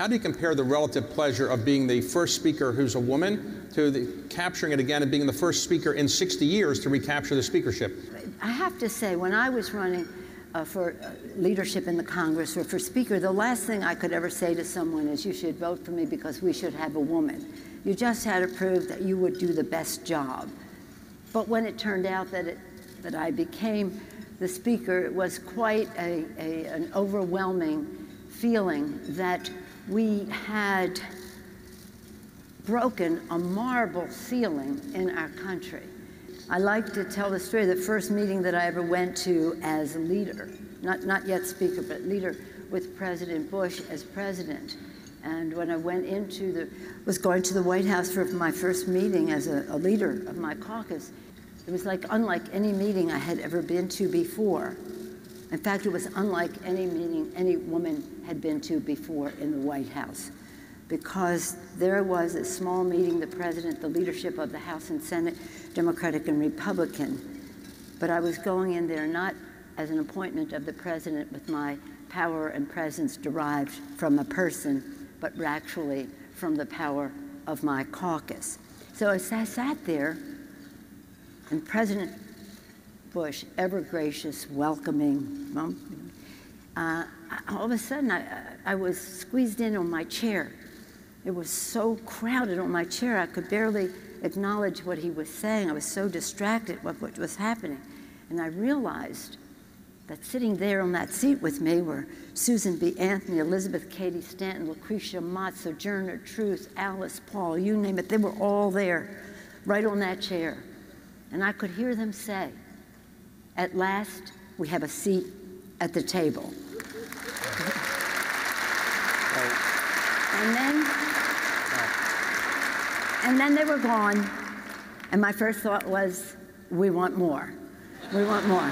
How do you compare the relative pleasure of being the first speaker who's a woman to capturing it again and being the first speaker in 60 years to recapture the speakership? I have to say, when I was running for leadership in the Congress or for speaker, the last thing I could ever say to someone is, you should vote for me because we should have a woman. You just had to prove that you would do the best job. But when it turned out that I became the speaker, it was quite an overwhelming feeling that we had broken a marble ceiling in our country. I like to tell the story. The first meeting that I ever went to as a leader, not yet speaker, but leader, with President Bush as president. And when I went was going to the White House for my first meeting as a leader of my caucus, it was unlike any meeting I had ever been to before. In fact, it was unlike any meeting any woman had been to before in the White House, because there was a small meeting, the president, the leadership of the House and Senate, Democratic and Republican, but I was going in there not as an appointment of the president with my power and presence derived from a person, but actually from the power of my caucus. So as I sat there, and President Bush, ever gracious, welcoming, all of a sudden I was squeezed in on my chair. It was so crowded on my chair, I could barely acknowledge what he was saying. I was so distracted with what was happening. And I realized that sitting there on that seat with me were Susan B. Anthony, Elizabeth Cady Stanton, Lucretia Mott, Sojourner Truth, Alice Paul, you name it. They were all there, right on that chair. And I could hear them say, "At last, we have a seat at the table." And then they were gone. And my first thought was, we want more. We want more.